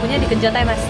waktunya digenjot ya Mas.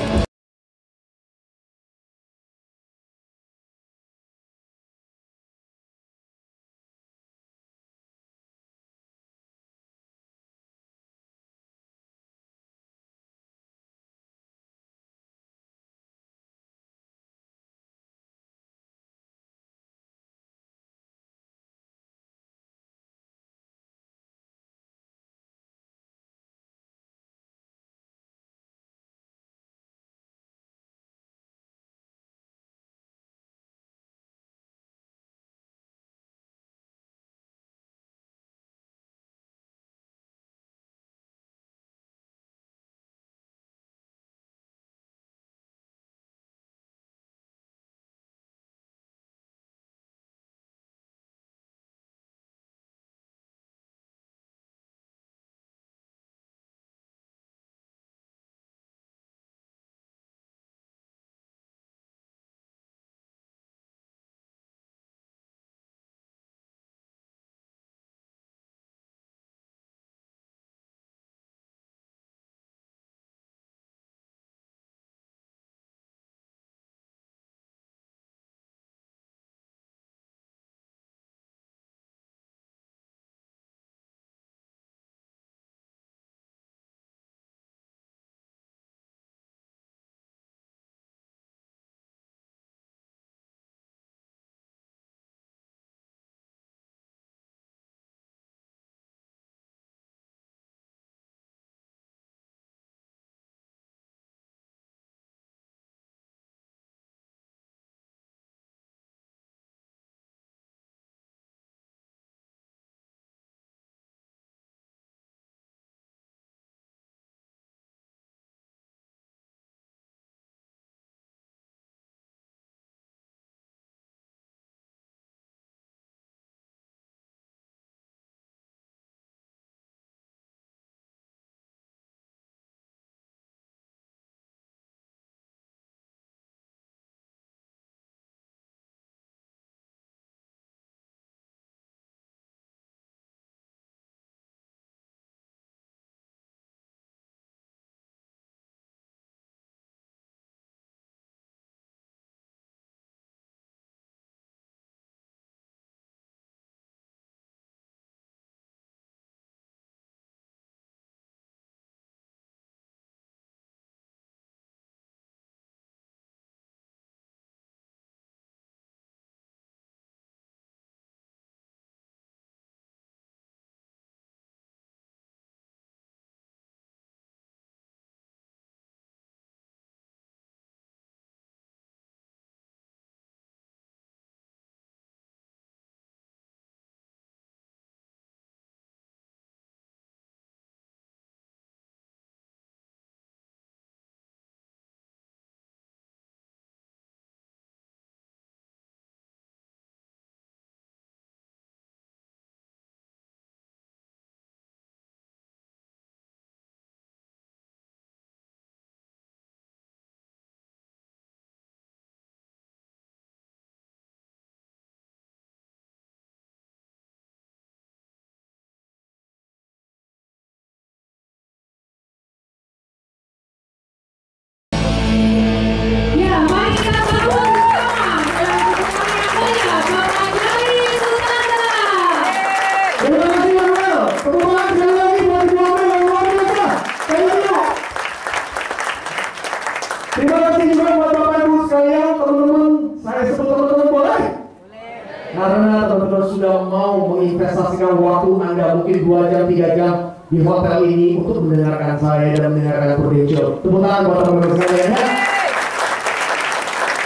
Karena teman-teman sudah mau menginvestasikan waktu Anda mungkin 2 jam, 3 jam di hotel ini untuk mendengarkan saya dan mendengarkan Prudential. Tepuk tangan buat teman-teman sekalian ya.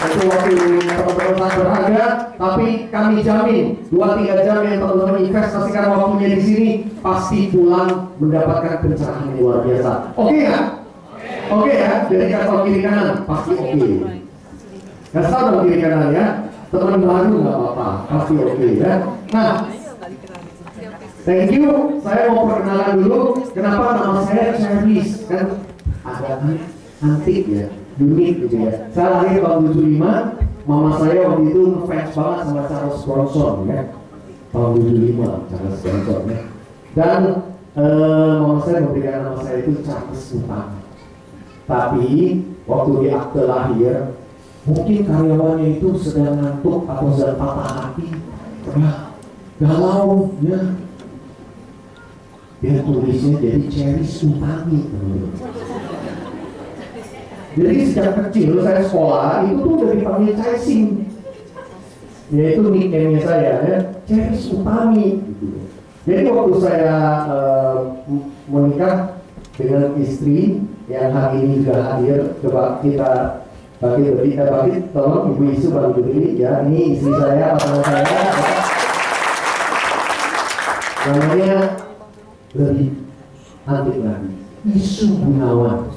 Itu waktu teman-teman sangat berharga, tapi kami jamin 2-3 jam yang teman-teman investasikan waktunya di sini pasti pulang mendapatkan pencerahan yang luar biasa. Oke ya? Oke ya? Jadi kasih kiri kanan pasti oke. Kasih kiri kanan ya. Teman baru nggak apa-apa, pasti oke ya. Nah, thank you. Saya mau perkenalan dulu. Kenapa nama saya Charles? Kan agak antik ya, unik gitu ya. Saya lahir tahun 75. Mama saya waktu itu ngefans banget sama Charles Bronson ya. Tahun 75 Charles Bronson ya. Dan mama saya memberikan nama saya itu Charles Utama. Tapi waktu di akte lahir, mungkin karyawannya itu sedang ngantuk atau sedang patah hati, galau, ya. Dia tulisnya jadi Ceris Utami. Jadi sejak kecil saya sekolah itu tuh udah dipanggil Caising, yaitu nickname saya, ya, Ceris Utami. Gitu. Jadi waktu saya menikah dengan istri yang hari ini juga hadir, coba kita bagi tolong Ibu Isu bantu berdiri, ya. Ini istri saya, pasangan saya, namanya lebih antik lagi, Isu Gunawan.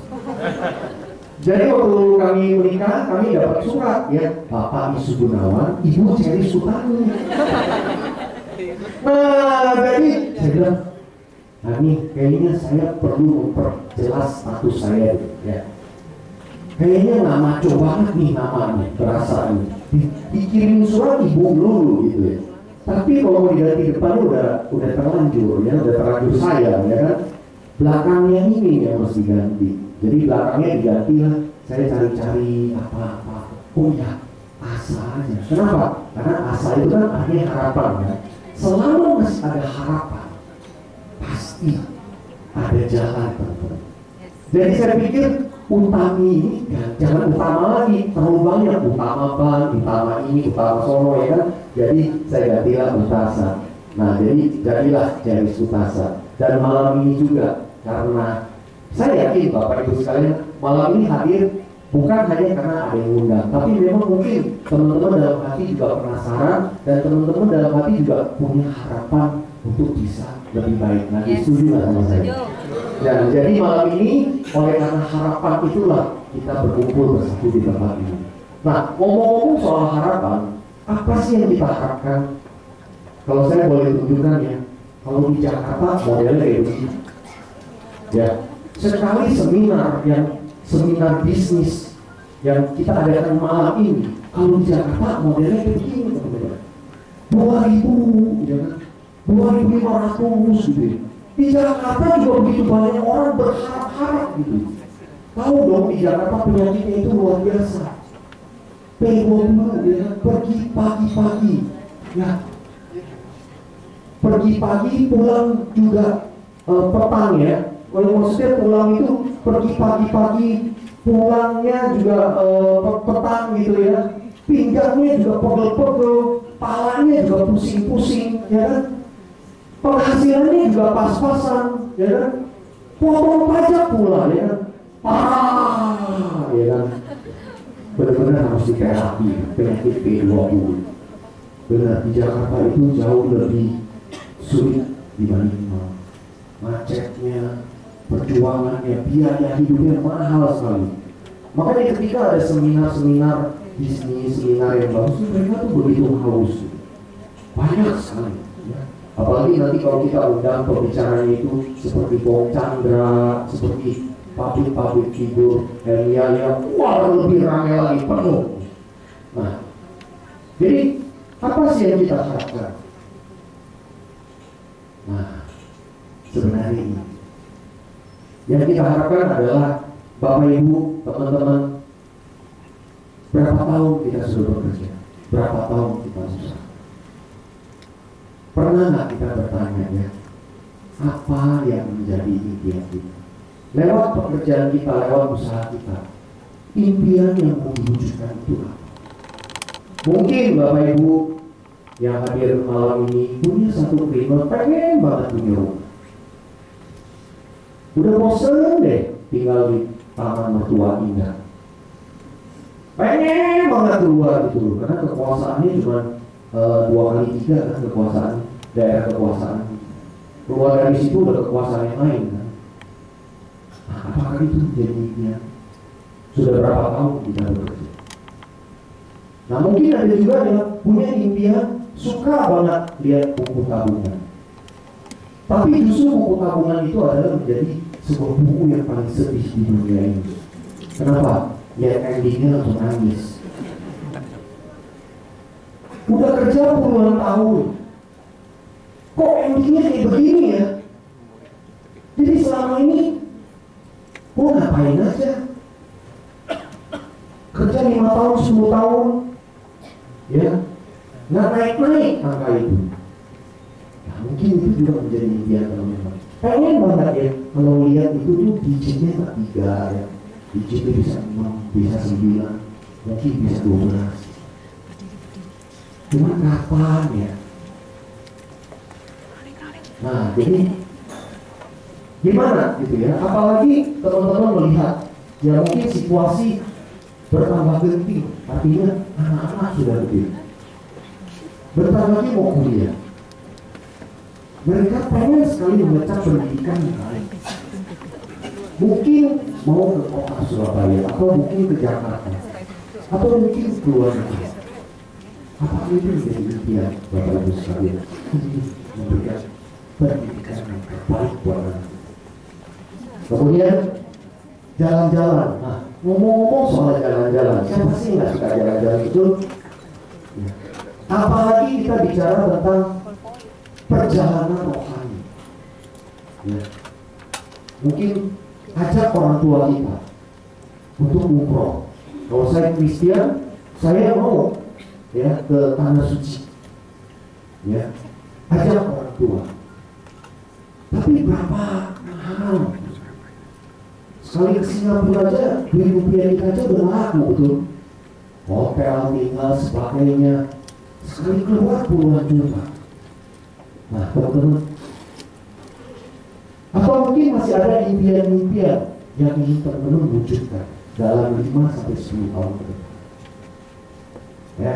Jadi waktu kami menikah, kami dapat surat, ya, Bapak Isu Gunawan, Ibu Ceris Utami. Nah, jadi saya bilang, nah ini kayaknya saya perlu memperjelas status saya, ya. Kayaknya nggak maco banget nih namanya, berasa nih. Dikirim surat ibu dulu gitu, ya. Tapi kalau mau diganti depannya udah terlanjur, ya, udah terlanjur saya, ya kan. Belakangnya ini yang harus diganti. Jadi belakangnya diganti lah. Saya cari-cari apa-apa. Oh ya, asa aja. Kenapa? Karena asa itu kan artinya harapan, ya. Selama masih ada harapan, pasti ada jalan, teman-teman. Jadi saya pikir Utami ini jangan utama lagi, terlalu banyak utama ban, utama ini, utama sono, ya kan. Jadi saya gantilah Utasa. Nah, jadi jadilah Ceris Utasa. Dan malam ini juga, karena saya yakin Bapak Ibu sekalian malam ini hadir bukan hanya karena ada yang undang, tapi memang mungkin teman-teman dalam hati juga penasaran, dan teman-teman dalam hati juga punya harapan untuk bisa lebih baik. Nah, setuju nggak sama saya? Dan jadi malam ini oleh karena harapan itulah kita berkumpul bersatu di tempat ini. Nah, ngomong-ngomong soal harapan, apa sih yang kita harapkan? Kalau saya boleh tunjukkan, ya, kalau di Jakarta modelnya kayak begini, ya, sekali seminar bisnis yang kita adakan malam ini, kalau di Jakarta modelnya kayak begini, teman-teman. 2.000, ya kan? 2.500 gitu. Di Jakarta juga begitu banyak orang berharap-harap gitu. Tahu dong, di Jakarta penyakitnya itu luar biasa. P20, ya kan? Pergi pagi-pagi, ya. Pergi pagi, pulang juga petang, ya. Kalau maksudnya pulang itu pergi pagi-pagi, pulangnya juga petang gitu, ya. Pinggangnya juga pegel-pegel, palanya juga pusing-pusing, ya kan. Penghasilannya juga pas-pasan, ya kan. Potong pajak pula, ya kan. Ya kan. Benar-benar harus diterapi penyakit P20. Benar, di Jakarta itu jauh lebih sulit dibanding macetnya, perjuangannya, biaya hidupnya mahal sekali. Makanya ketika ada seminar-seminar bisnis, seminar yang bagus, mereka tuh begitu haus, banyak sekali, ya. Apalagi nanti kalau kita undang pembicaranya itu seperti Bong Chandra, seperti pabrik-pabrik figur Elia yang lebih ramai lagi, penuh. Nah, jadi apa sih yang kita harapkan? Nah, sebenarnya ini yang kita harapkan adalah Bapak Ibu, teman-teman, berapa tahun kita sudah bekerja, berapa tahun kita susah. Pernah nggak kita bertanya, ya, apa yang menjadi impian kita? Lewat pekerjaan kita, lewat usaha kita, impian yang mau diwujudkan itu apa? Mungkin Bapak Ibu yang hadir malam ini punya satu keinginan, pengen banget punya rumah. Udah bosen deh tinggal di taman mertua indah. Pengen banget keluar gitu, karena kekuasaannya cuma 2x3 kan kekuasaan, daerah kekuasaan. Keluar dari situ udah kekuasaan yang lain kan. Nah, apakah itu jadinya? Sudah berapa tahun kita bekerja? Nah, mungkin ada juga yang punya impian, suka banget lihat buku tabungan. Tapi justru buku tabungan itu adalah menjadi sebuah buku yang paling sedih di dunia ini. Kenapa? Ya endingnya langsung nangis. Udah kerja puluhan tahun, kok endingnya kayak begini ya? Jadi selama ini, ngapain aja? ya, nggak naik-naik angka itu. Nah, mungkin itu juga menjadi impian teman-teman. Pengen banget ya kalau lihat itu tuh digitnya nggak 3 ya, digitnya bisa 6, bisa 9, mungkin bisa 12. Cuma kapan ya? Nah, jadi gimana gitu ya? Apalagi teman-teman melihat ya mungkin situasi bertambah genting, artinya anak-anak sudah gede. Bentar lagi mau kuliah. Mereka pengen sekali memecah pendidikan yang lain. Mungkin mau ke kota Surabaya, atau mungkin ke Jakarta, atau mungkin ke luar negeri. Apa itu menjadi impian Bapak Ibu sekalian? Memberikan pendidikan yang terbaik buat anak. Kemudian jalan-jalan. Nah, ngomong-ngomong soal jalan-jalan, siapa sih nggak suka jalan-jalan itu? Ya. Apalagi kita bicara tentang perjalanan rohani. Ya. Mungkin ajak orang tua kita untuk umroh. Kalau saya Kristen, saya mau ya ke tanah suci. Ya, ajak orang tua. Tapi berapa mahal? Sekali ke Singapura aja, Rp2.000 kita aja udah laku, betul. Hotel, tinggal, sebagainya. Sekali keluar puluhan juta. Nah, teman-teman, atau mungkin masih ada impian-impian yang ingin teman-teman wujudkan dalam 5-10 tahun ke depan. Ya,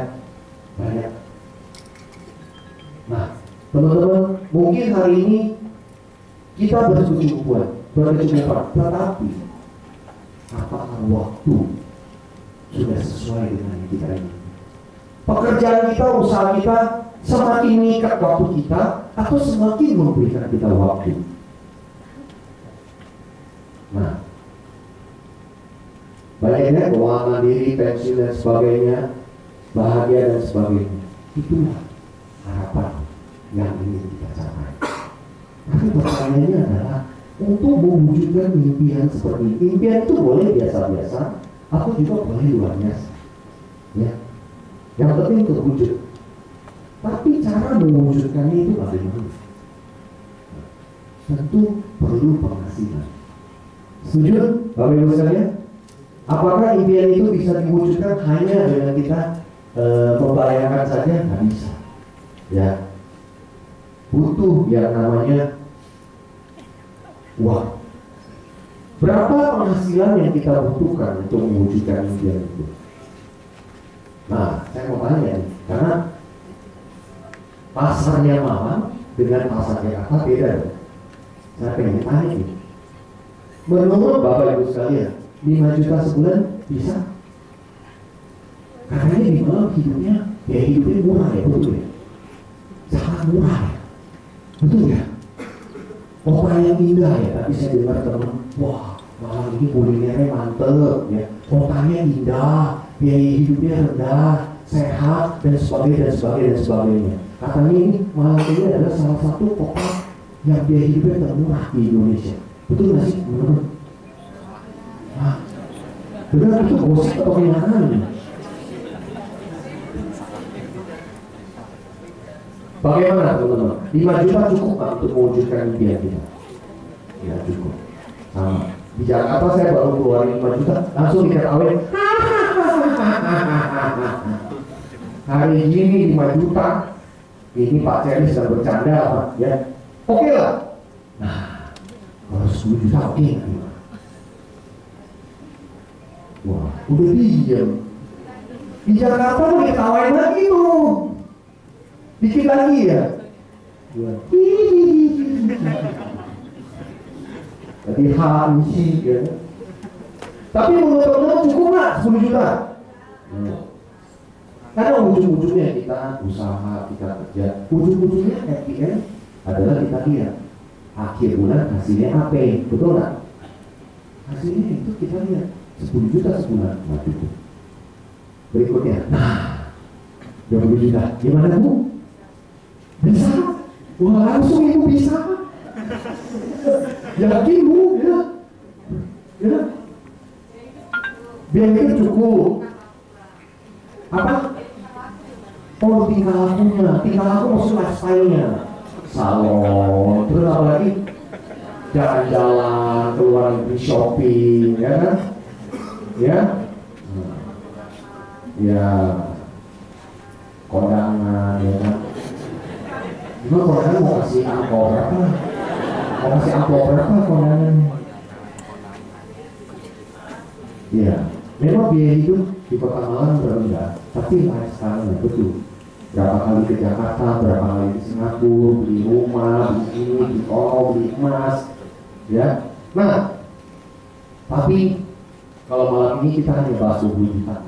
banyak. Nah, teman-teman, mungkin hari ini kita berkecukupan, tetapi apakah waktu sudah sesuai dengan yang kita ingin? Pekerjaan kita, usaha kita semakin mengikat waktu kita atau semakin memberikan kita waktu? Nah, banyaknya keuangan diri, pensiun dan sebagainya, bahagia dan sebagainya. Itulah harapan yang ingin kita capai. Tapi pertanyaannya adalah untuk mewujudkan impian seperti ini. Impian itu boleh biasa-biasa atau juga boleh luar biasa. Ya, yang penting terwujud. Tapi cara mewujudkannya itu bagaimana? Tentu perlu penghasilan. Setuju, Bapak Ibu sekalian? Apakah impian itu bisa diwujudkan hanya dengan kita membayangkan saja? Nggak bisa. Ya, butuh yang namanya uang. Berapa penghasilan yang kita butuhkan untuk mewujudkan impian itu? Nah, saya mau tanya nih, karena pasarnya Mama dengan pasar Jakarta beda. Saya pengen tanya nih, menurut Bapak Ibu sekalian, 5 juta sebulan bisa? Karena di malam hidupnya, ya hidupnya murah ya, betul ya? Sangat murah ya, betul ya? Orang yang indah ya, tapi saya dengar teman, wah malam ini kulinernya mantep ya, kotanya indah, biaya hidupnya rendah, sehat dan sebagainya. Katanya ini malam ini adalah salah satu kota yang biaya hidupnya termurah di Indonesia. Betul nggak sih menurut? Nah, benar itu gosip atau kenyataan? Bagaimana teman-teman? 5 juta cukup Pak untuk mewujudkan impian kita? Ya cukup. Sama. Di Jakarta saya baru keluarin 5 juta, langsung diketahui. Hari ini 5 juta. Ini Pak Ceri sedang bercanda Pak, ya. Oke lah. Nah, kalau 10 juta oke nggak? Wah, udah diam. Di Jakarta mau ditawain lagi tuh. Dikit lagi ya. Jadi hansi ya. Tapi menurut teman-teman cukup nggak 10 juta? Karena ujung-ujungnya kita usaha, kita kerja, ujung-ujungnya happy end adalah kita lihat akhir bulan hasilnya apa, betul nggak? Hasilnya itu kita lihat 10 juta sebulan, nggak cukup. Berikutnya, nah 20 juta, gimana Bu? Bisa? Wah langsung itu bisa. Yakin Bu? Ya. Ya. Biaya hidup cukup. Apa? Oh, tingkah laku maksud lifestyle-nya. Salon, terus apa lagi? Jalan-jalan, keluar negeri shopping, ya kan? Ya, ya, kondangan, ya kan? Gimana kondangan mau kasih amplop berapa? Mau kasih amplop berapa kondangan? Ya, memang biaya hidup di Kota Malang rendah, tapi lifestyle-nya betul. Berapa kali ke Jakarta, berapa kali ke Singapura, beli rumah, beli ini, beli toko, beli emas, ya. Nah, tapi kalau malam ini kita hanya bahas 20 juta,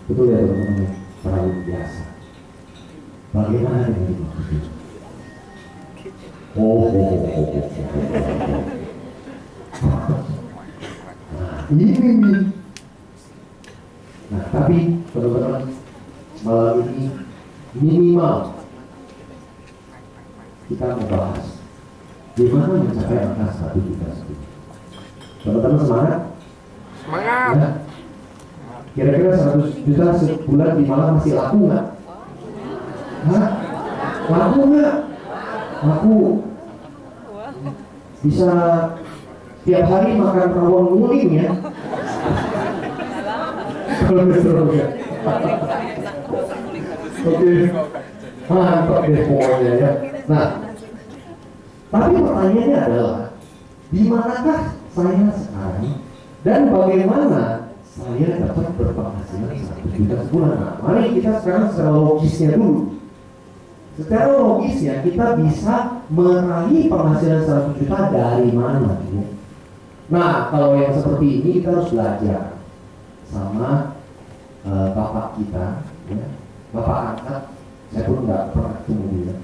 betul ya teman-teman, terlalu biasa. Bagaimana dengan itu? Nah, ini. Nah, tapi teman-teman, malam ini minimal kita membahas gimana mencapai angka 1 juta sebulan. Teman-teman semangat? Semangat. Ya. Kira-kira 100 juta sebulan di Malang masih laku nggak? Hah? Laku nggak? Laku. Bisa tiap hari makan rawon nguling ya? Kalau betul ya. Oke, mantap deh pokoknya ya. Nah, tapi pertanyaannya adalah di manakah saya sekarang dan bagaimana saya dapat berpenghasilan 1 juta sebulan? Nah, mari kita sekarang secara logisnya dulu. Secara logisnya kita bisa meraih penghasilan 1 juta dari mana? Ya? Nah, kalau yang seperti ini kita harus belajar sama bapak kita, ya. Bapak angkat, saya pun nggak pernah ketemu dia,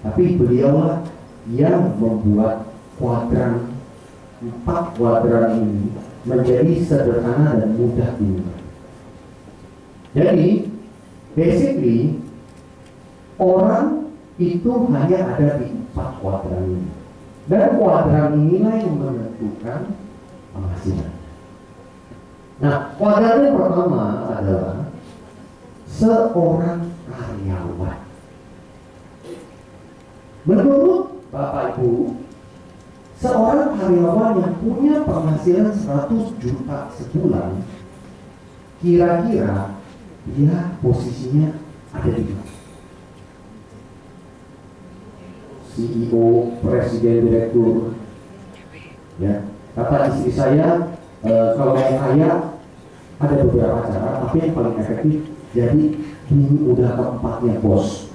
tapi beliaulah yang membuat kuadran 4 kuadran ini menjadi sederhana dan mudah diingat. Jadi, basically orang itu hanya ada di 4 kuadran ini, dan kuadran inilah yang menentukan penghasilan. Nah, kuadran yang pertama adalah seorang karyawan. Menurut Bapak Ibu, seorang karyawan yang punya penghasilan 100 juta sebulan, kira-kira dia posisinya ada di mana? CEO, presiden, direktur. Ya, kata istri saya, kalau yang kaya ada beberapa cara, tapi yang paling efektif jadi ini udah keempatnya bos.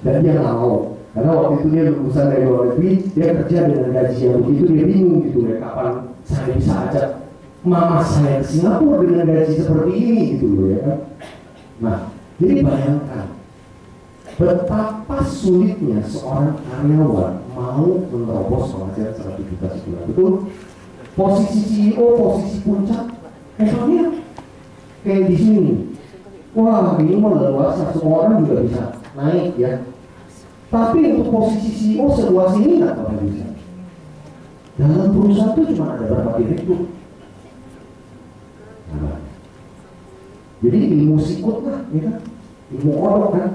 Dan dia nggak mau, karena waktu itu dia lulusan dari luar negeri, dia kerja dengan gaji yang begitu, dia bingung gitu ya, kapan saya bisa ajak mama saya ke Singapura dengan gaji seperti ini gitu ya kan. Nah, jadi bayangkan betapa sulitnya seorang karyawan mau menerobos penghasilan 1 juta sebulan. Betul? Posisi CEO, posisi puncak, misalnya kayak di sini. Wah, ini mah luas, semua orang juga bisa naik ya. Tapi untuk posisi CEO seluas ini nggak bakal bisa. Dalam perusahaan itu cuma ada berapa direktur. Nah, jadi ilmu sikut lah, ya kan? Ilmu orok kan?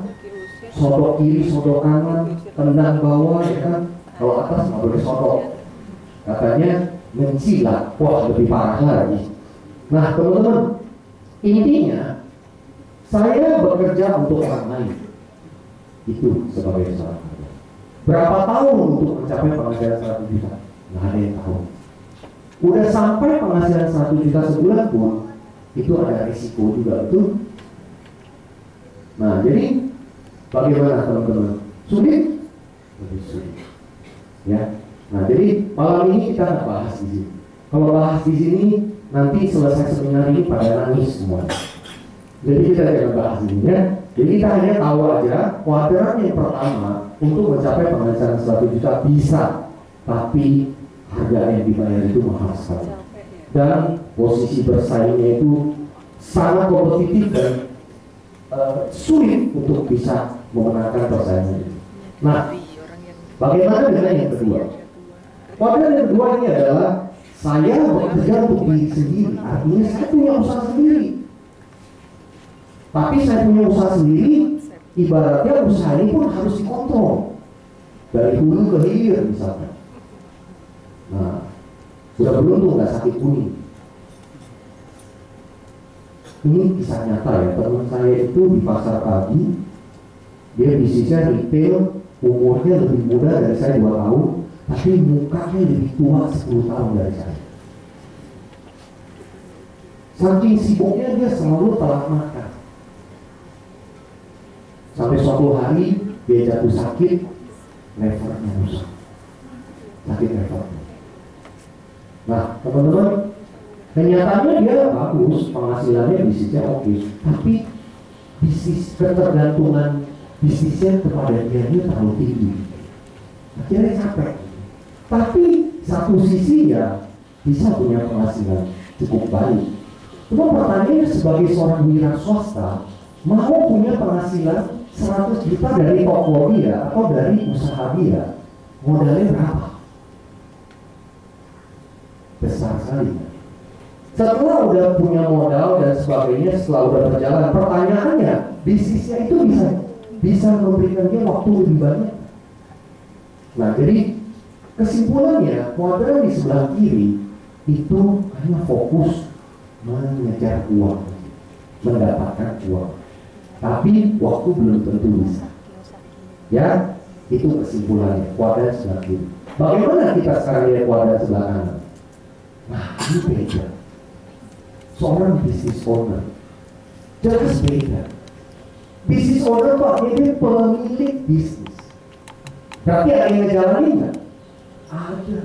Sodok kiri, sodok kanan, tendang bawah, ya kan? Kalau atas nggak boleh sodok. Katanya mencilat, wah lebih parah lagi. Nah teman-teman, intinya saya bekerja untuk orang lain, itu sebagai seorang karyawan. Berapa tahun untuk mencapai penghasilan 100 juta? Nggak ada yang tahu. Udah sampai penghasilan 1 juta sebulan pun itu ada risiko juga, betul? Nah jadi bagaimana teman-teman? Sulit? Lebih sulit. Ya. Nah, jadi malam ini kita nggak bahas di sini. Kalau bahas di sini, nanti selesai seminar ini pada nangis semua. Jadi kita jangan bahas ini ya. Jadi kita hanya tahu aja kuadran yang pertama untuk mencapai penghasilan 1 juta bisa, tapi harga yang dibayar itu mahal sekali. Dan posisi bersaingnya itu sangat kompetitif dan sulit untuk bisa memenangkan persaingan itu. Nah, bagaimana dengan yang kedua? Kuadran yang kedua ini adalah saya bekerja untuk diri sendiri, artinya saya punya usaha sendiri. Tapi saya punya usaha sendiri, ibaratnya usaha ini pun harus dikontrol dari hulu ke hilir misalkan. Nah, sudah beruntung nggak sakit kuning. Ini kisah nyata ya, teman saya itu di pasar pagi, dia bisnisnya retail, umurnya lebih muda dari saya 2 tahun, tapi mukanya lebih tua 10 tahun dari saya. Saking sibuknya dia selalu telat makan. Sampai suatu hari dia jatuh sakit, levernya rusak, sakit lever. Nah teman-teman, kenyataannya dia bagus, penghasilannya bisnisnya oke, tapi bisnis ketergantungan bisnisnya kepada dia terlalu tinggi, akhirnya capek. Tapi satu sisi ya bisa punya penghasilan cukup baik. Cuma pertanyaannya, sebagai seorang wira swasta mau punya penghasilan 100 juta dari toko dia atau dari usaha dia, modalnya berapa? Besar sekali. Setelah udah punya modal dan sebagainya, setelah udah berjalan, pertanyaannya, bisnisnya itu bisa memberikan dia waktu lebih banyak. Nah, jadi kesimpulannya, kuadran di sebelah kiri itu hanya fokus mengejar uang, mendapatkan uang, tapi waktu belum tentu bisa. Ya, itu kesimpulannya, kuadran sebelah kiri. Bagaimana kita sekarang lihat kuadran sebelah kanan? Nah, ini beda. Seorang business owner jelas beda. Business owner Pak, ini pemilik bisnis. Berarti ada yang ngejalanin nggak? Ada.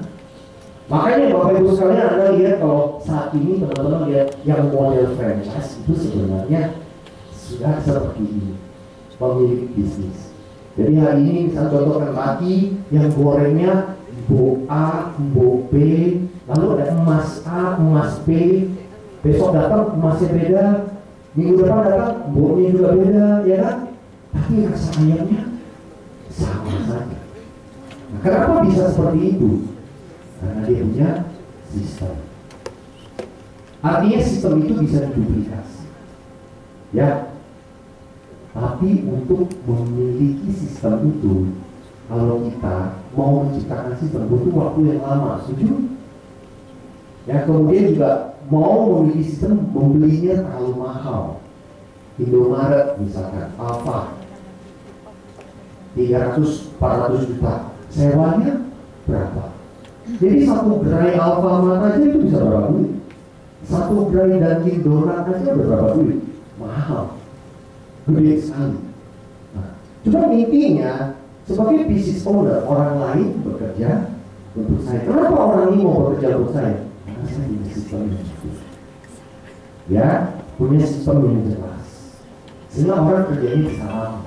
Makanya Bapak Ibu sekalian, Anda lihat kalau saat ini teman-teman lihat yang model franchise itu sebenarnya sudah seperti ini, pemilik bisnis. Jadi hari ini misalnya contohkan lagi yang gorengnya Mbok A, Mbok B, lalu ada emas A, emas B. Besok datang emasnya beda, minggu depan datang Mboknya juga beda, ya kan? Tapi rasa ayamnya sama saja. Nah, kenapa bisa seperti itu? Karena dia punya sistem. Artinya sistem itu bisa diduplikasi, ya. Tapi untuk memiliki sistem itu, kalau kita mau menciptakan sistem butuh waktu yang lama, setuju? Ya, kemudian juga mau memiliki sistem, membelinya terlalu mahal. Indomaret misalkan, Alfa 300-400 juta, sewanya berapa? Jadi satu gerai Alfamart aja itu bisa berapa duit? Satu gerai Dunkin Donat aja berapa duit? Mahal, gede sekali. Nah, cuma intinya sebagai business owner, orang lain bekerja untuk saya. Kenapa orang ini mau bekerja untuk saya? Karena saya punya sistem yang cukup, ya, punya sistem yang jelas, sehingga orang kerjanya bisa lama.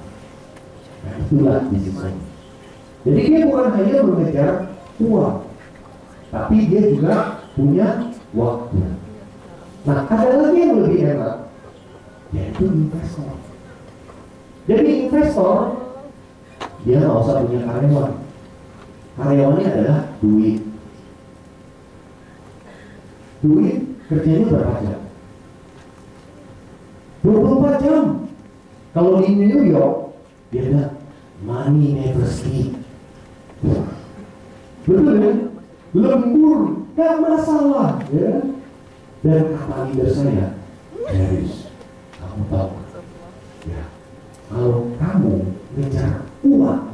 Nah, itulah business owner. Jadi dia bukan hanya mengejar uang, tapi dia juga punya waktu. Nah, ada lagi yang lebih enak, yaitu investor. Jadi investor, dia nggak usah punya karyawan. Karyawannya adalah duit. Duit kerjanya berapa jam? 24 jam. Kalau di New York, dia bilang money never sleep. Betul ya? Lembur, gak masalah, ya. Dan kata leader saya, Harris, kamu tahu, ya, kalau kamu ngejar uang,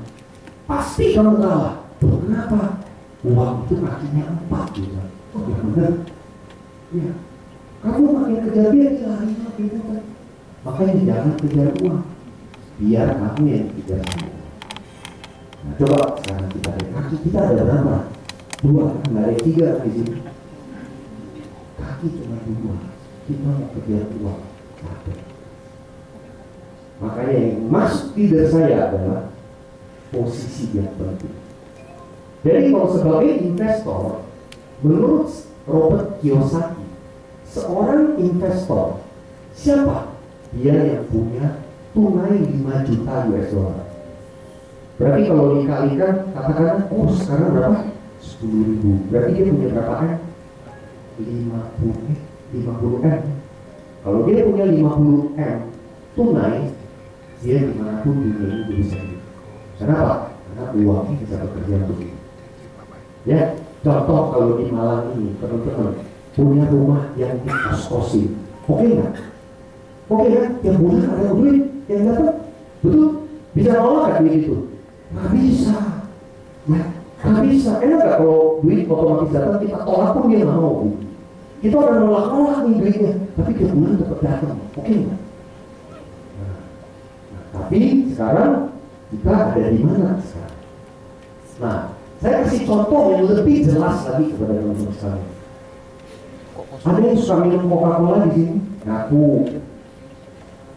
pasti kamu kalah. Kenapa? Uang itu kakinya 4 gitu. Oh ya benar. Ya, kamu makin kejar dia lari gitu kan. Makanya jangan kejar uang, biar kamu yang kejar uang. Nah, coba sekarang kita lihat kaki kita ada berapa? 2, nggak ada 3 di sini. Kaki cuma 2. Kita mau kejar uang, capek. Makanya yang masuk leader saya adalah posisi yang penting. Jadi kalau sebagai investor, menurut Robert Kiyosaki, seorang investor siapa? Dia yang punya tunai 5 juta US dollar. Berarti kalau dikalikan, katakan, oh sekarang berapa? 10.000. Berarti dia punya berapa M? 50 M. Kalau dia punya 50 M, tunai, dia dimanapun dunia ini bisa hidup. Kenapa? Karena uangnya bisa bekerja untuk itu. Ya, contoh kalau di Malang ini teman-teman punya rumah yang dikos-kosin, oke nggak? Oke kan? Yang bulan ada duit yang dapat, betul? Bisa nolak kan duit itu? Nggak bisa. Ya, nggak bisa. Enak nggak kalau duit otomatis datang kita tolak pun dia nggak mau. Kita udah nolak-nolak nih duitnya, tapi tiap bulan tetap datang, oke nggak? Nah, tapi sekarang kita ada di mana sekarang? Nah, saya kasih contoh yang lebih jelas lagi kepada teman-teman sekalian. Ada yang suka minum Coca-Cola di sini? Ngaku.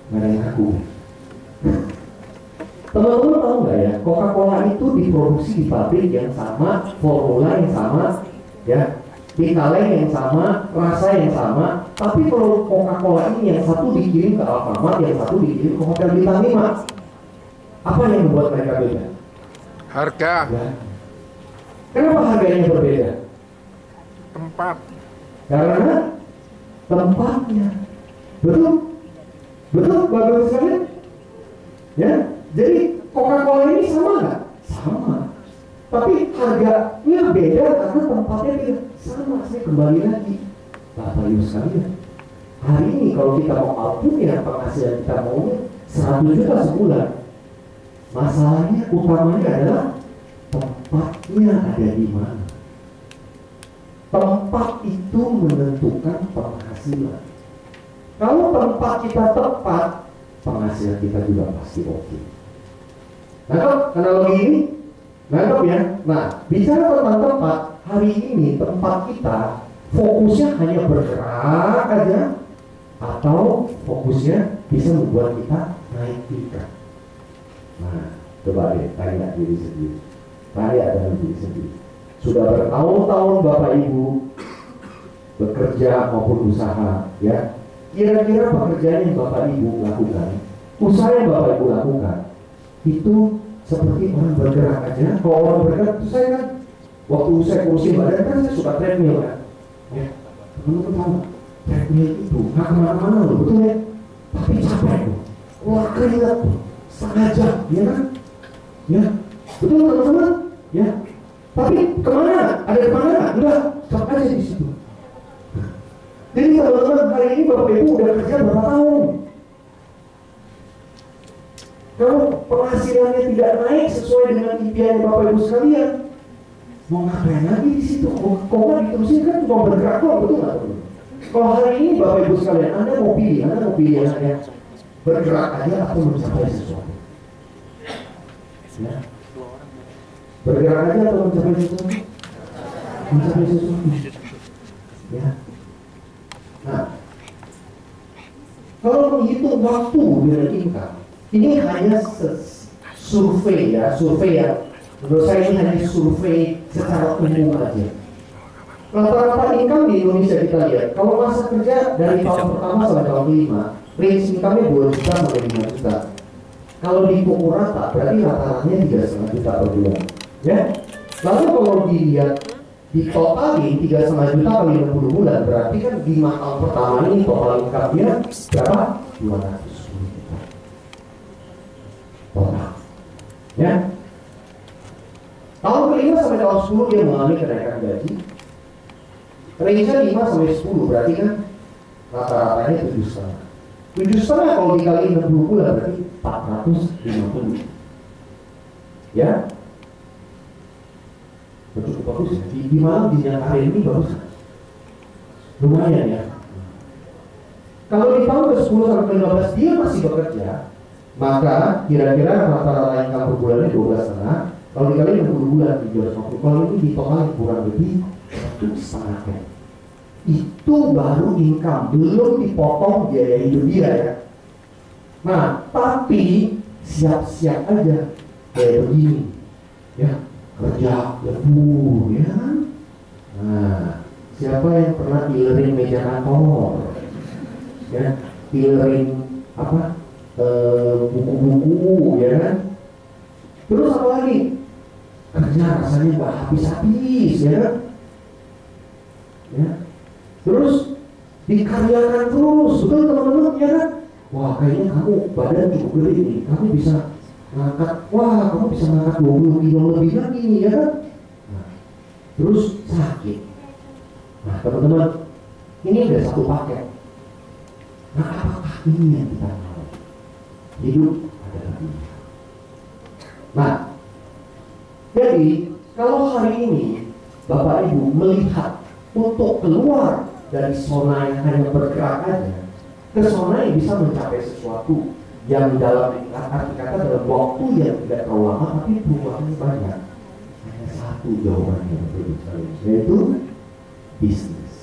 Nggak ada yang ngaku. Teman-teman tahu nggak ya, Coca-Cola itu diproduksi di pabrik yang sama, formula yang sama, ya, kaleng yang sama, rasa yang sama. Tapi kalau Coca-Cola ini yang satu dikirim ke Alfamart, yang satu dikirim ke Hotel Bintang 5. Apa yang membuat mereka beda? Harga. Ya. Kenapa harganya berbeda? Tempat. Karena tempatnya. Betul? Betul, bagus sekali. Ya, jadi Coca-Cola ini sama nggak? Sama. Tapi harganya beda karena tempatnya beda. Sama, saya kembali lagi. Bapak Ibu sekalian, hari ini kalau kita mau punya penghasilan kita maunya 100 juta sebulan. Masalahnya utamanya adalah tempatnya ada di mana. Tempat itu menentukan penghasilan. Kalau tempat kita tepat, penghasilan kita juga pasti oke. Nangkep analogi ini? Nangkep ya? Nah, bicara tentang tempat, hari ini tempat kita fokusnya hanya bergerak aja, atau fokusnya bisa membuat kita naik tingkat. Nah, coba deh tanya diri sendiri. Tanya dengan diri sendiri. Sudah bertahun-tahun Bapak Ibu bekerja maupun usaha, ya. Kira-kira pekerjaan yang Bapak Ibu lakukan, usaha yang Bapak Ibu lakukan, itu seperti orang bergerak aja. Kalau orang bergerak, itu saya kan, waktu saya kursi badan kan saya suka treadmill kan. Ya, teman-teman tahu, treadmill itu nggak kemana-mana loh, betul ya? Tapi capek loh, keluar keringat loh, setengah jam, ya kan? Ya, betul teman-teman? Ya, tapi kemana? Ada kemana? Udah, stop aja di situ. Jadi teman-teman, hari ini Bapak Ibu udah kerja berapa tahun? Kalau penghasilannya tidak naik sesuai dengan impian Bapak Ibu sekalian, mau ngapain lagi di situ? Kok nggak diterusin kan mau bergerak kok, betul nggak? Kalau hari ini Bapak Ibu sekalian, Anda mau pilih yang hanya bergerak aja atau mencapai sesuatu? Ya. Bergerak aja atau mencapai sesuatu? Mencapai sesuatu. Ya. Nah, kalau menghitung waktu dengan income, ini hanya survei ya, survei yang menurut saya ini hanya survei secara umum aja. Rata-rata income di Indonesia kita lihat, kalau masa kerja dari tahun pertama sampai tahun kelima, range income-nya 2 juta sampai 5 juta. Kalau dipukul rata, berarti rata-ratanya 3,5 juta per bulan. Ya, lalu kalau dilihat di totalin 3,5 juta kali 60 bulan, berarti kan 5 tahun pertama ini total income-nya berapa? 210 juta total. Ya, tahun kelima sampai tahun 10 dia mengalami kenaikan gaji. Range-nya 5 sampai 10, berarti kan rata-ratanya 7,5. 7,5 kalau dikali 60 bulan berarti 450. Ya, cukup bagus ya. Di Malang di yang hari ini bagus, lumayan ya. Kalau di tahun ke-10 sampai ke-15 dia masih bekerja, maka kira-kira rata-rata income per bulannya 12,5. Kalau dikali 60 bulan 350, kalau ini ditotal kurang lebih 1,5. Itu baru income, belum dipotong biaya hidup dia ya. Nah, tapi siap-siap aja kayak begini ya, kerja lembur ya. Nah, siapa yang pernah dealerin meja kantor ya, dealerin apa, buku-buku ya kan. Terus apa lagi, kerja rasanya nggak habis-habis ya kan. Ya, terus dikaryakan terus, betul teman-teman ya kan. wah kayaknya kamu badan cukup gede nih, kamu bisa ngangkat, wah kamu bisa ngangkat 20 kilo lebih lagi nih ya kan. Nah, terus sakit. Nah teman-teman, ini ada satu paket. Nah apakah ini yang kita mau? Hidup adalah ini. Nah, jadi kalau hari ini Bapak Ibu melihat untuk keluar dari zona yang hanya bergerak aja ke zona yang bisa mencapai sesuatu yang dalam arti kata dalam waktu yang tidak terlalu lama tapi perubahannya banyak, hanya satu jawabannya yaitu bisnis.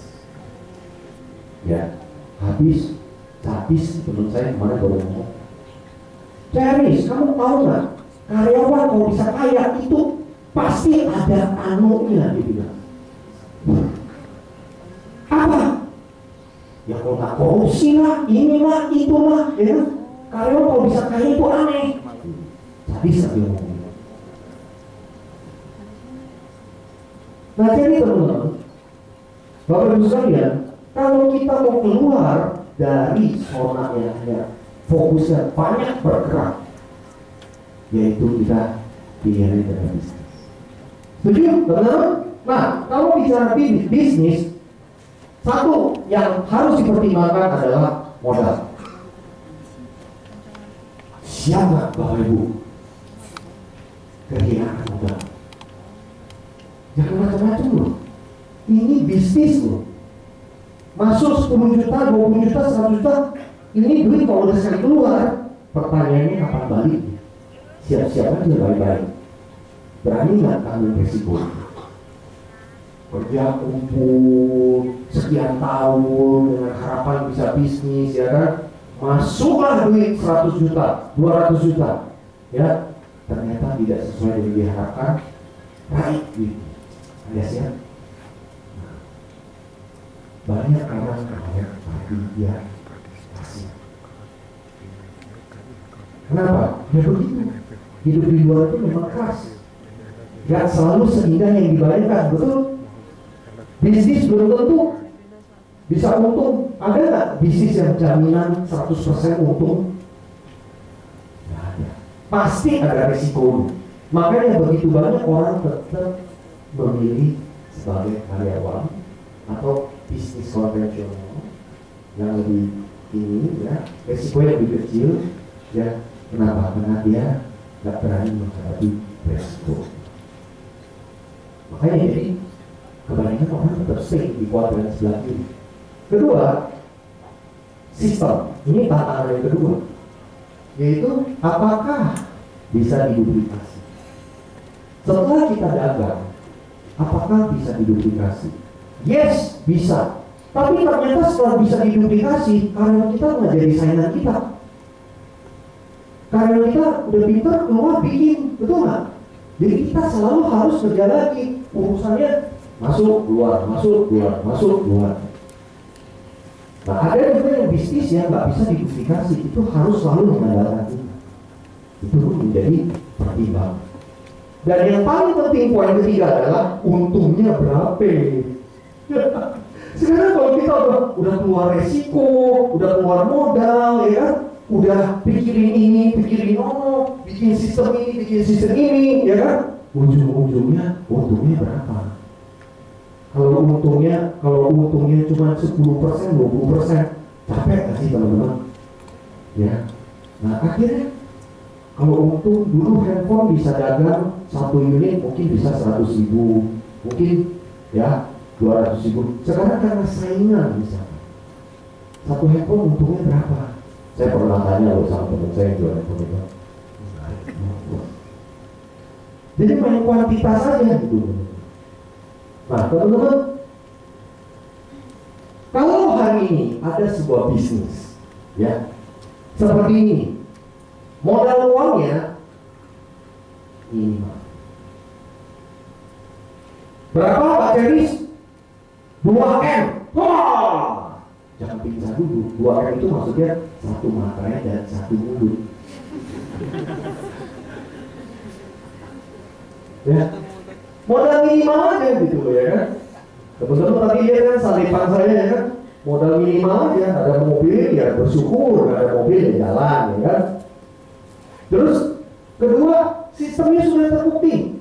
Ya, habis teman saya kemarin baru ngomong, Ceris, kamu tahu nggak karyawan kalau bisa kaya itu pasti ada anunya, dia bilang. Apa? Ya kalau nggak korupsi lah, inilah, itulah, ya kan? Karyawan kalau bisa kaya itu aneh. Tadi saya ngomong. Nah jadi teman-teman, Bapak Ibu sekalian, kalau kita mau keluar dari zona yang hanya fokusnya banyak bergerak, yaitu kita pilih dari bisnis. Setuju, teman-teman? Nah, kalau bicara bisnis, satu yang harus dipertimbangkan adalah modal. Siap nggak Bapak Ibu kehilangan modal? Jangan macam-macam loh. Ini bisnis loh. Masuk 10 juta, 20 juta, 100 juta. Ini duit kalau udah sekali keluar, pertanyaannya kapan balik? Siap-siap aja baik-baik. Berani nggak tanggung resiko? Kerja kumpul sekian tahun dengan harapan bisa bisnis, ya kan? Masuklah duit 100 juta, 200 juta, ya ternyata tidak sesuai dengan diharapkan, baik gitu. Anda siap? Banyak orang kaya tapi dia kasih. Kenapa? Ya begitu. Hidup di luar itu memang keras. Gak selalu seindah yang dibayangkan, betul? Bisnis belum tentu bisa untung. Ada nggak bisnis yang jaminan 100% untung? Nggak ada. Pasti ada risiko. Makanya begitu banyak orang tetap memilih sebagai karyawan atau bisnis konvensional yang lebih ini, ya risiko yang lebih kecil, ya. Kenapa? Karena dia nggak berani menghadapi risiko. Makanya jadi kebanyakan orang tetap stay di kuadran sebelah kiri. Kedua, sistem. Ini tantangan yang kedua, yaitu apakah bisa diduplikasi. Setelah kita dagang, apakah bisa diduplikasi? Yes, bisa. Tapi ternyata setelah bisa diduplikasi, karyawan kita nggak jadi saingan kita. Karyawan kita udah pintar keluar bikin, betul nggak? Jadi kita selalu harus kerja lagi. Urusannya masuk keluar, masuk keluar, masuk keluar. Nah ada juga yang bisnis yang nggak bisa diduplikasi, itu harus selalu mengandalkan kita. Itu menjadi pertimbangan. Dan yang paling penting poin ketiga adalah untungnya berapa. Sekarang kalau kita udah keluar resiko, udah keluar modal, ya kan, udah pikirin ini, pikirin bikin sistem ini, ya kan, ujung-ujungnya untungnya berapa? Kalau untungnya cuma 10%, 20%, capek nggak sih teman-teman? Ya, nah akhirnya kalau untung dulu handphone bisa dagang 1 unit mungkin bisa 100.000, mungkin ya 200.000. Sekarang karena saingan misalnya, satu handphone untungnya berapa? Saya pernah tanya loh sama teman saya yang jual handphone itu. Jadi main kuantitas aja gitu. Nah teman-teman, kalau hari ini ada sebuah bisnis, ya seperti ini, modal uangnya ini berapa Pak Ceris? 2M. Wah, jangan pingsan dulu. 2M itu maksudnya satu materai dan satu mulut. Ya, modal minimal aja gitu ya kan. Teman-teman tadi lihat kan salipan saya ya kan, Modal minimal aja, ada mobil ya bersyukur, ada mobil ya jalan, ya kan. Terus kedua, sistemnya sudah terbukti.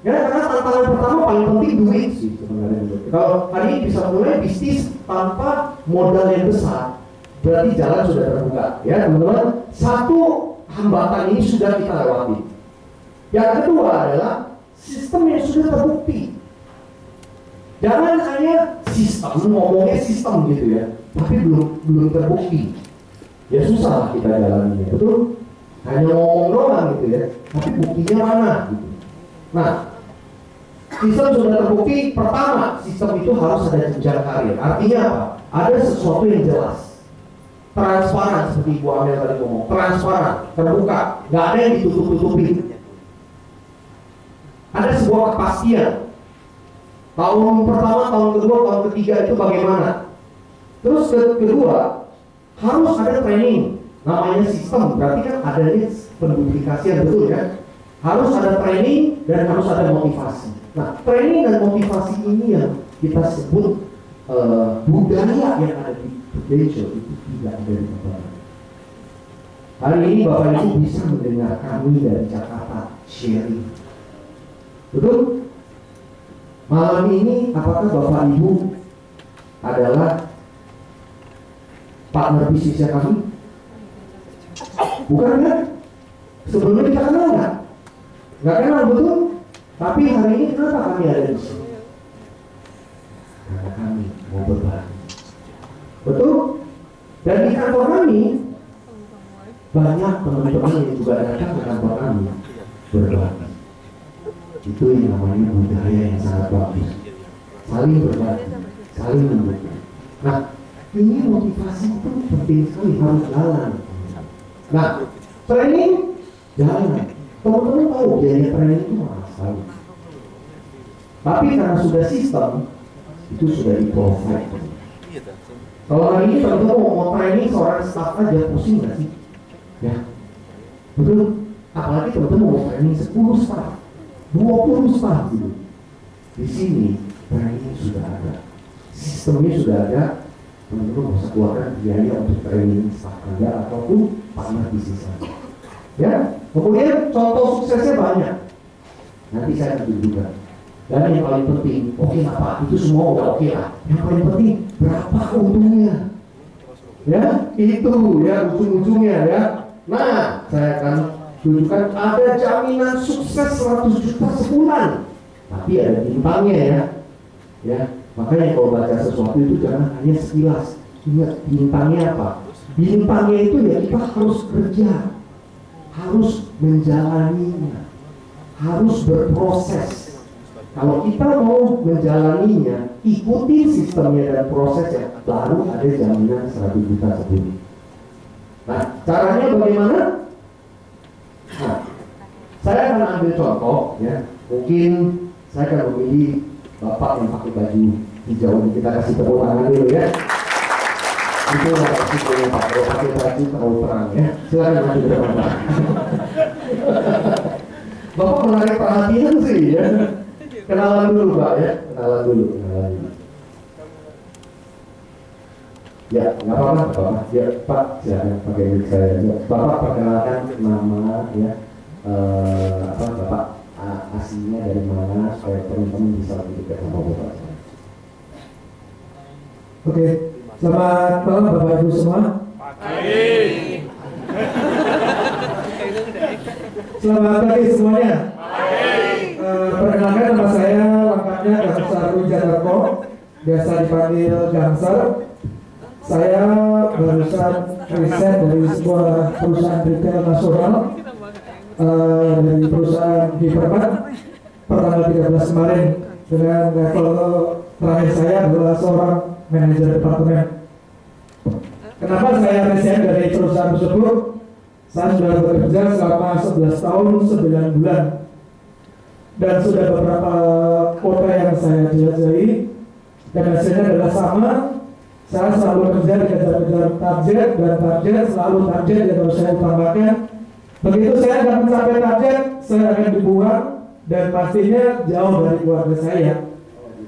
Ya, karena tantangan pertama paling penting duit sih sebenarnya. Kalau hari ini bisa mulai bisnis tanpa modal yang besar, berarti jalan sudah terbuka. Ya teman-teman, satu hambatan ini sudah kita lewati. Yang kedua adalah sistem yang sudah terbukti. Jangan hanya sistem, ngomongnya sistem gitu ya, tapi belum terbukti. Ya susah lah kita jalaninya, betul? Hanya ngomong doang gitu ya, tapi buktinya mana gitu. Nah, sistem sudah terbukti. Pertama, sistem itu harus ada jenjang karir. Artinya apa? Ada sesuatu yang jelas, transparan, seperti Bu Amel tadi ngomong, transparan, terbuka, nggak ada yang ditutup-tutupi. Ada sebuah kepastian. Tahun pertama, tahun kedua, tahun ketiga itu bagaimana? Terus kedua, harus ada training. Namanya sistem, berarti kan adanya penduplikasian, betul kan? Harus ada training dan harus ada motivasi. Nah, training dan motivasi ini yang kita sebut budaya yang ada di Prudential itu tidak ada di tempat. Hari ini Bapak Ibu bisa mendengar kami dari Jakarta sharing. Betul? Malam ini apakah Bapak Ibu adalah partner bisnisnya kami? Bukan kan? Sebelumnya kita kenal nggak? Nggak kenal, betul? Tapi hari ini kenapa kami ada di sini? Karena kami mau berbagi. Betul? Dan di kantor kami banyak teman-teman yang juga datang ke kantor kami berbagi. Itu yang namanya budaya yang sangat bagus. Saling berbagi, saling mendukung. Nah, ini motivasi itu penting sekali, harus jalan. Nah, training jalan. Teman-teman tahu biaya training itu mahal sekali. Tapi karena sudah sistem, itu sudah di-provide. Kalau hari ini teman-teman mau training seorang staff aja, pusing nggak sih? Ya, betul. Apalagi teman-teman mau training 10 staff, 20 staff gitu. Di sini training sudah ada, sistemnya sudah ada. Teman-teman bisa keluarkan biaya untuk training staff Anda ataupun partner bisnis Anda. Ya, kemudian contoh suksesnya banyak. Nanti saya akan tunjukkan. Dan yang paling penting, oke lah Pak, itu semua udah oke lah. Yang paling penting, berapa untungnya? Ya, itu ya ujung-ujungnya ya. Nah, saya akan tunjukkan ada jaminan sukses 100 juta sebulan. Tapi ada bintangnya ya. Ya, makanya kalau baca sesuatu itu jangan hanya sekilas. Ingat bintangnya apa? Bintangnya itu ya kita harus kerja, harus menjalaninya, harus berproses. Kalau kita mau menjalaninya, ikuti sistemnya dan prosesnya, baru ada jaminan 100 juta sebulan. Nah, caranya bagaimana? Nah, saya akan ambil contoh ya. Mungkin saya akan memilih Bapak yang pakai baju hijau ini. Kita kasih tepuk tangan dulu ya. Itu lah resikonya Pak, kalau pakai baju terlalu terang ya. Silakan maju ke depan Pak. Bapak menarik perhatian sih ya. Kenalan dulu Pak ya, kenalan dulu. Ya, nggak apa-apa. Ya Pak, silakan pakai mic saya. Bapak perkenalkan nama ya, Bapak aslinya dari mana supaya teman-teman bisa lebih dekat sama Bapak. Oke, selamat malam Bapak Ibu semua. Selamat pagi semuanya. Perkenalkan nama saya lengkapnya Gangsar Wijanarko, biasa dipanggil Gangsar. Saya barusan resign dari sebuah perusahaan retail nasional, dari perusahaan Hypermart pertanggal 13 kemarin, dengan level terakhir saya adalah seorang manajer departemen. Kenapa saya resign dari perusahaan tersebut? Saya sudah bekerja selama 11 tahun 9 bulan dan sudah beberapa kota yang saya jelajahi, dan hasilnya adalah sama. Saya selalu kerja dikejar-kejar target, dan target selalu target yang harus saya utamakan. Begitu saya akan mencapai target, saya akan dibuang dan pastinya jauh dari keluarga saya.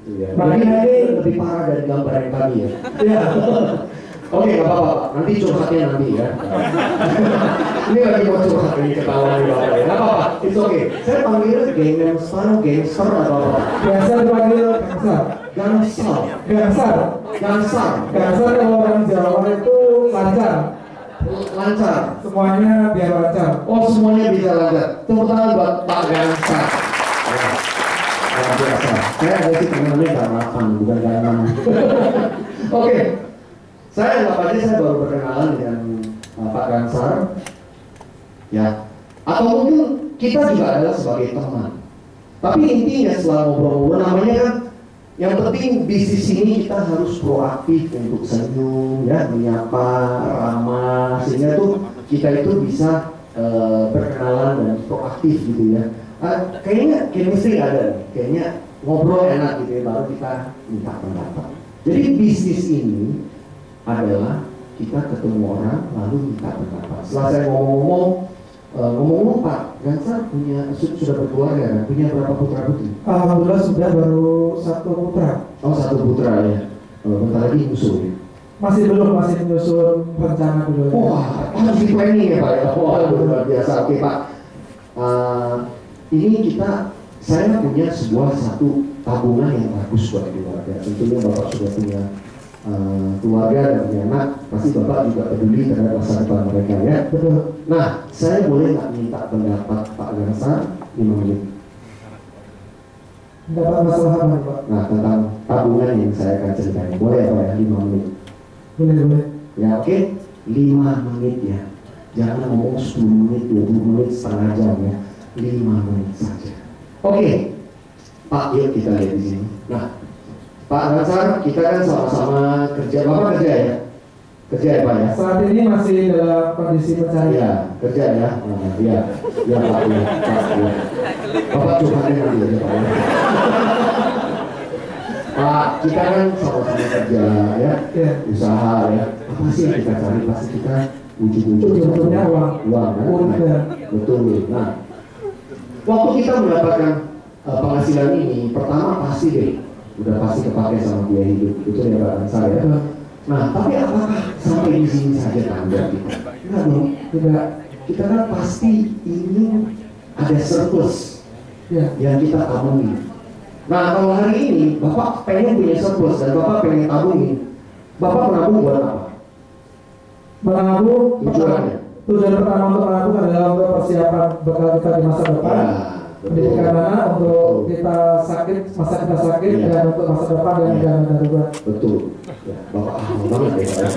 Ya. Makanya Jadi ini lebih parah dari gambar yang tadi ya. ya. Oke, nggak apa-apa, Pak. Nanti curhatnya nanti ya. Ini lagi mau curhat ini ketahuan di bawah ya. Nggak apa-apa, it's okay. Saya panggilnya gangster atau apa? Biasa dipanggil gangsar. Gangsar. Gangsar. Gangsar. Gangsar kalau orang Jawa itu lancar. Lancar. Semuanya biar lancar. Oh, semuanya bisa lancar. Tepuk tangan buat Pak Gangsar. Ya. Luar biasa. Saya ada sih temennya Gamapan, bukan Ganam. Oke. Saya anggap aja saya baru berkenalan dengan Pak Gangsar. Ya. Atau mungkin kita juga adalah sebagai teman. Tapi intinya setelah ngobrol-ngobrol, namanya kan yang penting bisnis ini kita harus proaktif untuk senyum, ya, menyapa, ramah, sehingga tuh kita itu bisa berkenalan dan proaktif gitu ya. Kayaknya chemistry ada, kayaknya ngobrol enak gitu ya, baru kita minta pendapat. Jadi bisnis ini adalah kita ketemu orang lalu minta pendapat. Setelah saya ngomong-ngomong Pak Gangsar sudah berkeluarga kan? Punya berapa putra putri? Alhamdulillah sudah baru 1 putra. Oh, 1 putra ya. Bentar lagi nyusul. Masih menyusun rencana dulu. Wah, harus di planning ya Pak ya. Wah, luar biasa. Oke Pak. Ini saya punya satu tabungan yang bagus buat keluarga. Tentunya Bapak sudah punya keluarga dan punya anak, pasti Bapak juga peduli terhadap masa depan mereka ya. Betul. Nah, saya boleh nggak minta pendapat Pak Gangsar 5 menit? Dapat masalah apa Pak? Nah, tentang tabungan yang saya akan ceritakan. Boleh ya Pak ya, 5 menit? Boleh. Ya oke, 5 menit ya. Jangan ngomong 10 menit, 20 menit, setengah jam ya. 5 menit saja. Oke, Pak, yuk kita lihat di sini. Nah, Pak Gangsar, kita kan sama-sama kerja. Bapak kerja ya? Kerja ya Pak ya? Saat ini masih dalam kondisi pencarian. Iya, kerja ya. Iya, iya Pak, ya. Pak, ya. Bapak curhatin nanti aja Pak. Ya. Pak, kita kan sama-sama kerja ya, usaha ya. Apa sih yang kita cari? Pasti kita ujung-ujungnya uang kan? Nah, betul. Nah, waktu kita mendapatkan penghasilan ini, pertama pasti deh, udah pasti kepakai sama biaya hidup, betul ya Pak Gangsar ya. Nah, tapi apakah sampai di sini saja tangga kita? Enggak dong, tidak. Kita kan pasti ingin ada surplus yang kita tabungi. Nah, kalau hari ini Bapak pengen punya surplus dan Bapak pengen tabungin, Bapak menabung buat apa? Menabung Tujuannya? Tujuan pertama untuk menabung adalah untuk persiapan bekal kita di masa depan. Pendidikan anak untuk kita sakit, masa kita sakit, dan untuk masa depan dan dana darurat. Betul. Ya, Bapak banget ya Pak.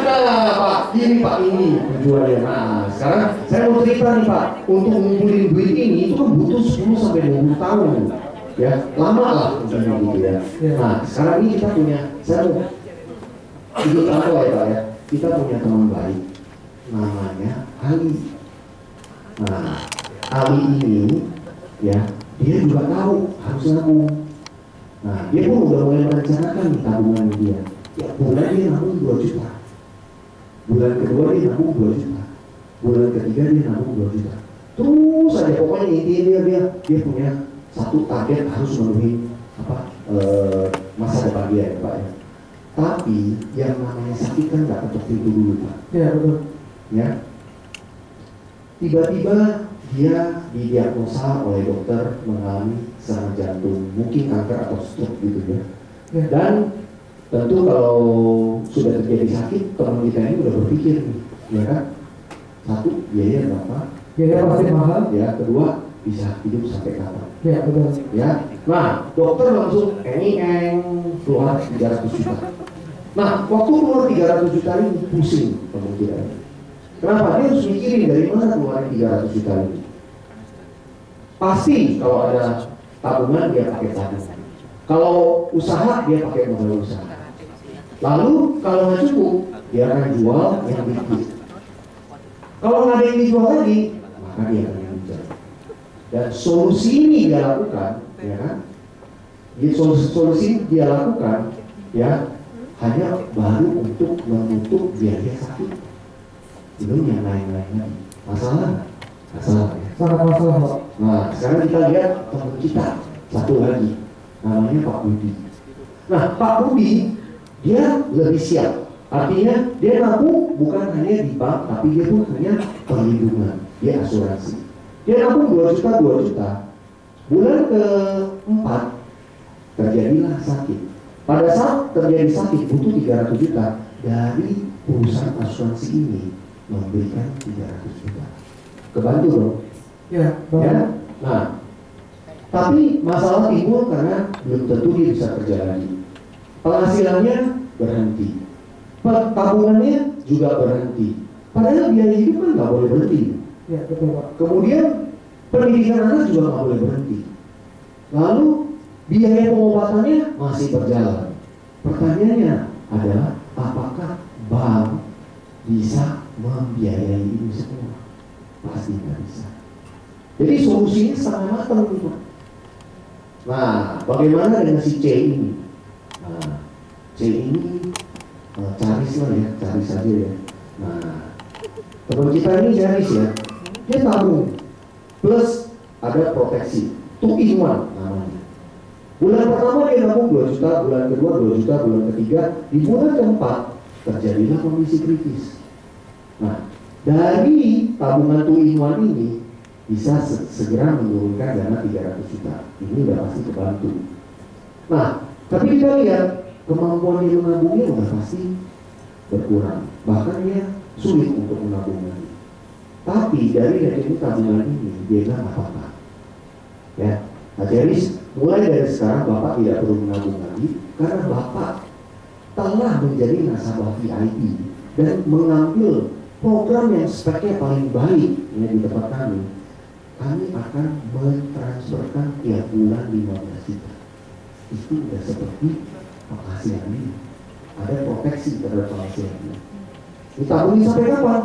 Nah Pak, ini Pak ini tujuannya. Nah, sekarang saya mau cerita nih Pak, untuk ngumpulin duit ini itu kan butuh 10 sampai 20 tahun. Ya, lama lah misalnya gitu ya. Nah, sekarang ini kita punya, saya mau ikut contoh ya Pak ya. Kita punya teman baik, namanya Ali. Nah, Ali ini ya, dia juga tahu harus nabung. Nah, dia pun udah mulai merencanakan nih tabungan dia. Ya, bulan dia nabung 2 juta. Bulan kedua dia nabung 2 juta. Bulan ketiga dia nabung 2 juta. Terus aja pokoknya intinya dia punya satu target harus memenuhi masa depan dia ya Pak ya. Tapi yang namanya sakit kan nggak ketok pintu dulu Pak. Ya betul. Ya. Tiba-tiba dia didiagnosa oleh dokter mengalami serangan jantung, mungkin kanker atau stroke gitu ya. Dan tentu kalau sudah terjadi sakit, teman kita ini udah berpikir nih, ya kan? Satu, biaya berapa? Biaya pasti mahal. Ya, kedua, bisa hidup sampai kapan? Ya betul. Ya, nah dokter langsung keluar 300 juta. Nah, waktu keluar 300 juta ini pusing pemikirannya. Kenapa? Dia harus mikirin dari mana keluarin 300 juta ini. Pasti kalau ada tabungan dia pakai tabungan. Kalau usaha dia pakai modal usaha. Lalu kalau nggak cukup dia akan jual yang dikit. Kalau nggak ada yang dijual lagi, maka dia akan jual. Dan solusi ini dia lakukan, ya kan? Solusi dia lakukan, ya hanya baru untuk menutup biaya sakit. Belum yang lain-lain lagi. Masalah Masalah ya. Sangat masalah, Pak. Nah, sekarang kita lihat teman kita satu lagi, namanya Pak Budi. Nah, Pak Budi dia lebih siap. Artinya dia nabung bukan hanya di bank, tapi dia pun punya perlindungan, dia asuransi. Dia nabung 2 juta. Bulan ke-4 terjadilah sakit. Pada saat terjadi sakit butuh 300 juta, dari perusahaan asuransi ini memberikan 300 juta. Kebantu dong? Ya, Bang. Ya? Nah, tapi masalah timbul karena belum tentu dia bisa kerja lagi. Penghasilannya berhenti, tabungannya juga berhenti. Padahal biaya hidup kan nggak boleh berhenti. Ya, betul, Pak. Kemudian pendidikan anak juga nggak boleh berhenti. Lalu biaya pengobatannya masih berjalan. Pertanyaannya adalah apakah bank bisa membiayai ini semua? Pasti nggak bisa. Jadi solusinya sangat matang. Nah, bagaimana dengan si C ini? Nah, C ini caris lah ya, cari saja ya. Nah, teman kita ini caris ya, dia tabung plus ada proteksi, 2-in-1 namanya. Bulan pertama dia nabung 2 juta, bulan kedua 2 juta, bulan ketiga, di bulan keempat terjadilah kondisi kritis. Nah, dari tabungan 2-in-1 ini bisa segera menurunkan dana 300 juta. Ini udah pasti kebantu. Nah, tapi kita lihat kemampuan dia menabungnya udah pasti berkurang. Bahkan dia sulit untuk menabung lagi. Tapi dari rekening tabungan ini dia bilang apa-apa. Ya, jadi mulai dari sekarang Bapak tidak perlu menabung lagi karena Bapak telah menjadi nasabah VIP dan mengambil program yang speknya paling baik ya, di tempat kami. Kami akan mentransferkan tiap bulan 15 juta. Itu sudah seperti penghasilan ini. Ada proteksi terhadap penghasilan ini. Ditabungi sampai kapan?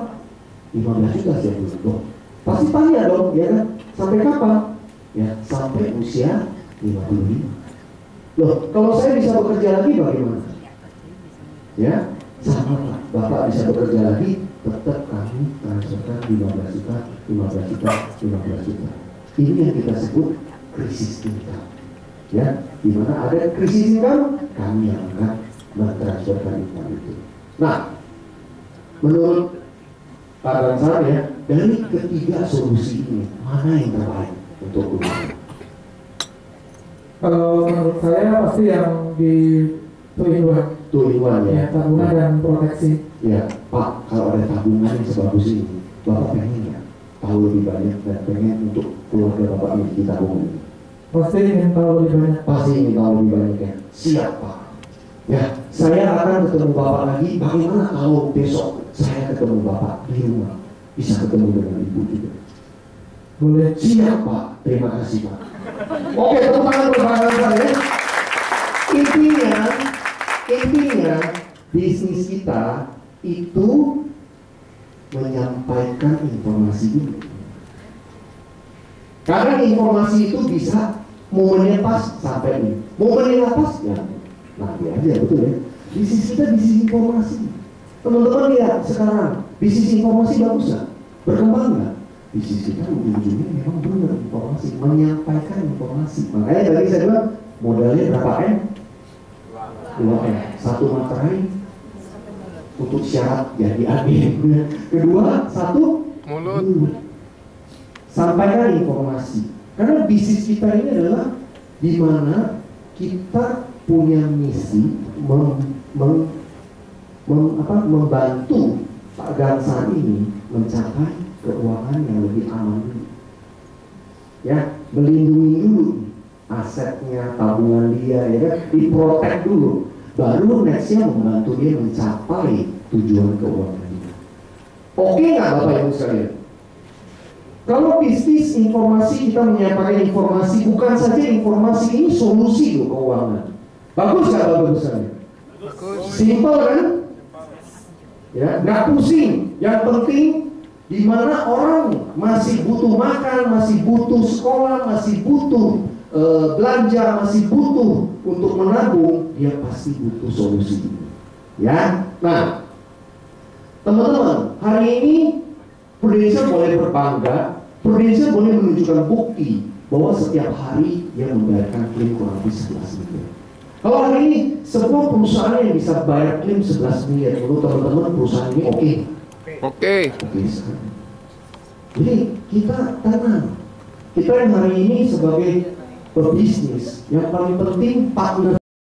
15 juta setiap bulan dong. Pasti tanya dong, ya kan? Sampai kapan? Ya, sampai usia 55. Loh, kalau saya bisa bekerja lagi bagaimana? Ya, sama Pak. Bapak bisa bekerja lagi, tetap kami transferkan 15 juta. Ini yang kita sebut krisis income. Ya, di mana ada krisis income, kami yang akan mentransferkan income itu. Nah, menurut Pak Gansar ya, dari ketiga solusi ini mana yang terbaik untuk keluarga? Kalau menurut saya pasti yang di Tujuan ya, tabungan dan proteksi. Ya, Pak, kalau ada tabungan yang sebagus ini, Bapak pengen ya tahu lebih banyak dan pengen untuk keluarga Bapak memiliki tabungan. Pasti ingin tahu lebih banyak. Pasti ingin tahu lebih banyak ya. Siap Pak. Ya, saya akan ketemu Bapak lagi. Bagaimana kalau besok saya ketemu Bapak di rumah, bisa ketemu dengan Ibu juga? Boleh. Siap Pak. Terima kasih Pak. Oke, tepuk tangan buat Pak Gansar ya. Intinya bisnis kita itu menyampaikan informasi ini. Karena informasi itu bisa momennya pas sampai ini. Momennya pas ya nanti aja, betul ya. Bisnis kita bisnis informasi. Teman-teman lihat sekarang bisnis informasi bagus nggak? Berkembang nggak? Bisnis kita ujung-ujungnya memang benar informasi, menyampaikan informasi. Makanya tadi saya bilang modalnya berapa M? 2M. Satu materai untuk syarat jadi admin. Kedua, satu mulut. Sampaikan informasi. Karena bisnis kita ini adalah di mana kita punya misi membantu Pak Gansar ini mencapai keuangan yang lebih aman dulu. Ya, melindungi dulu asetnya, tabungan dia, ya kan, diprotek dulu. Baru nextnya membantu dia mencapai tujuan keuangan dia. Oke nggak Bapak Ibu sekalian? Kalau bisnis informasi kita menyampaikan informasi, bukan saja informasi, ini solusi loh keuangan. Bagus nggak Bapak Ibu sekalian? Simple kan? Ya, nggak pusing. Yang penting di mana orang masih butuh makan, masih butuh sekolah, masih butuh belanja, masih butuh untuk menabung, dia pasti butuh solusi. Ya, nah teman-teman, hari ini Prudential boleh berbangga Prudential boleh menunjukkan bukti bahwa setiap hari dia membayarkan klaim kurang lebih 11 miliar. Kalau hari ini sebuah perusahaan yang bisa bayar klaim 11 miliar, menurut teman-teman perusahaan ini oke? Oke. Oke sekali. Jadi kita tenang. Kita yang hari ini sebagai pebisnis, yang paling penting partner